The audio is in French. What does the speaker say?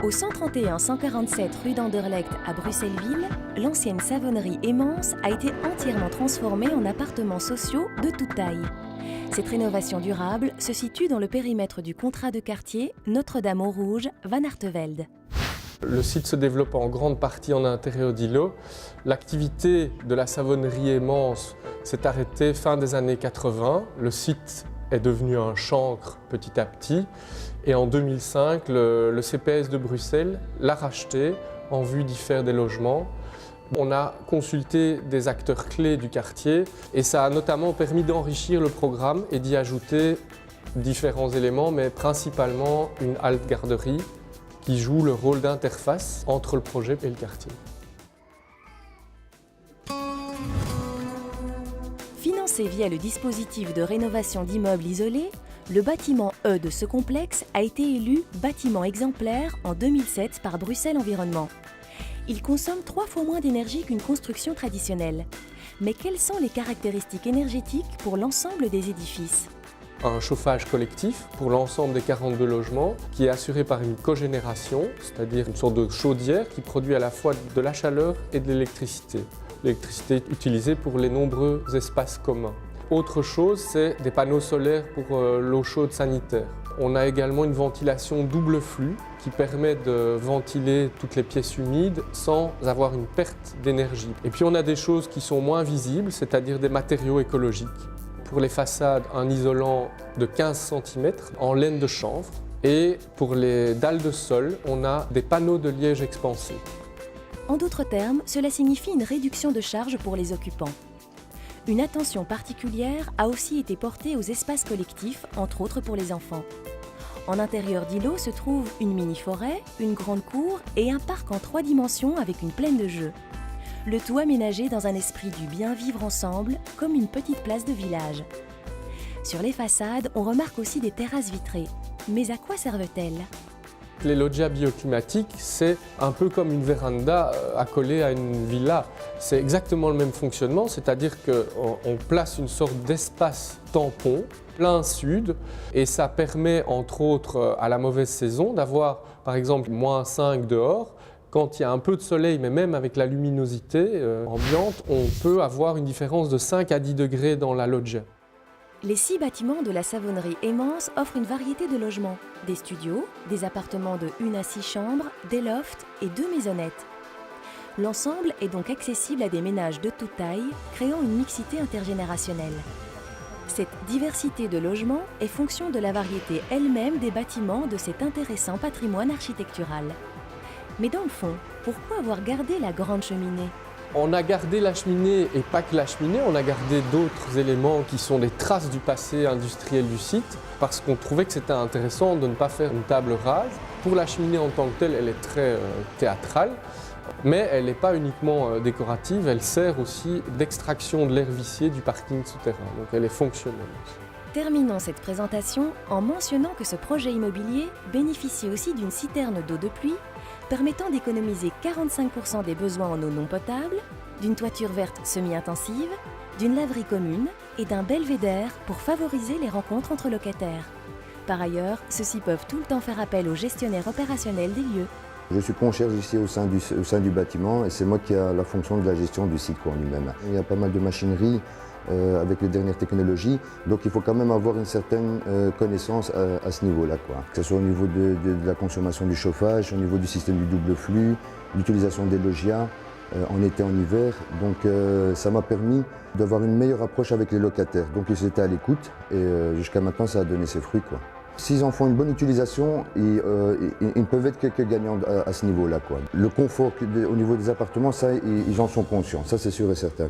Au 131-147 rue d'Anderlecht à Bruxelles-Ville, l'ancienne savonnerie Emmence a été entièrement transformée en appartements sociaux de toute taille. Cette rénovation durable se situe dans le périmètre du contrat de quartier Notre-Dame-au-Rouge, Van Artevelde. Le site se développe en grande partie en intérieur d'îlot. L'activité de la savonnerie Emmence s'est arrêtée fin des années 80. Le site est devenu un chancre petit à petit. Et en 2005, le CPS de Bruxelles l'a racheté en vue d'y faire des logements. On a consulté des acteurs clés du quartier et ça a notamment permis d'enrichir le programme et d'y ajouter différents éléments, mais principalement une halte garderie qui joue le rôle d'interface entre le projet et le quartier. Financé via le dispositif de rénovation d'immeubles isolés, le bâtiment E de ce complexe a été élu bâtiment exemplaire en 2007 par Bruxelles Environnement. Il consomme 3 fois moins d'énergie qu'une construction traditionnelle. Mais quelles sont les caractéristiques énergétiques pour l'ensemble des édifices ? Un chauffage collectif pour l'ensemble des 42 logements qui est assuré par une cogénération, c'est-à-dire une sorte de chaudière qui produit à la fois de la chaleur et de l'électricité. L'électricité est utilisée pour les nombreux espaces communs. Autre chose, c'est des panneaux solaires pour l'eau chaude sanitaire. On a également une ventilation double flux qui permet de ventiler toutes les pièces humides sans avoir une perte d'énergie. Et puis on a des choses qui sont moins visibles, c'est-à-dire des matériaux écologiques. Pour les façades, un isolant de 15 cm en laine de chanvre. Et pour les dalles de sol, on a des panneaux de liège expansé. En d'autres termes, cela signifie une réduction de charge pour les occupants. Une attention particulière a aussi été portée aux espaces collectifs, entre autres pour les enfants. En intérieur d'îlot se trouve une mini-forêt, une grande cour et un parc en 3 dimensions avec une plaine de jeux. Le tout aménagé dans un esprit du bien vivre ensemble, comme une petite place de village. Sur les façades, on remarque aussi des terrasses vitrées. Mais à quoi servent-elles ? Les loggias bioclimatiques, c'est un peu comme une véranda accolée à une villa. C'est exactement le même fonctionnement, c'est-à-dire qu'on place une sorte d'espace tampon, plein sud, et ça permet, entre autres, à la mauvaise saison, d'avoir, par exemple, -5 dehors. Quand il y a un peu de soleil, mais même avec la luminosité ambiante, on peut avoir une différence de 5 à 10 degrés dans la loggia. Les 6 bâtiments de la savonnerie Emmence offrent une variété de logements, des studios, des appartements de 1 à 6 chambres, des lofts et 2 maisonnettes. L'ensemble est donc accessible à des ménages de toute taille, créant une mixité intergénérationnelle. Cette diversité de logements est fonction de la variété elle-même des bâtiments de cet intéressant patrimoine architectural. Mais dans le fond, pourquoi avoir gardé la grande cheminée ? On a gardé la cheminée, et pas que la cheminée, on a gardé d'autres éléments qui sont des traces du passé industriel du site, parce qu'on trouvait que c'était intéressant de ne pas faire une table rase. Pour la cheminée en tant que telle, elle est très théâtrale, mais elle n'est pas uniquement décorative, elle sert aussi d'extraction de l'air vicié du parking souterrain, donc elle est fonctionnelle. Terminons cette présentation en mentionnant que ce projet immobilier bénéficie aussi d'une citerne d'eau de pluie permettant d'économiser 45% des besoins en eau non potable, d'une toiture verte semi-intensive, d'une laverie commune et d'un belvédère pour favoriser les rencontres entre locataires. Par ailleurs, ceux-ci peuvent tout le temps faire appel au gestionnaire opérationnel des lieux. Je suis concierge ici au sein du bâtiment et c'est moi qui ai la fonction de la gestion du site en lui-même. Il y a pas mal de machinerie avec les dernières technologies, donc il faut quand même avoir une certaine connaissance à ce niveau-là, que ce soit au niveau de la consommation du chauffage, au niveau du système du double flux, l'utilisation des loggias en été, en hiver. Donc ça m'a permis d'avoir une meilleure approche avec les locataires. Donc ils étaient à l'écoute et jusqu'à maintenant ça a donné ses fruits, S'ils en font une bonne utilisation, ils ne peuvent être que gagnants à ce niveau-là, Le confort au niveau des appartements, ça, ils en sont conscients, ça c'est sûr et certain,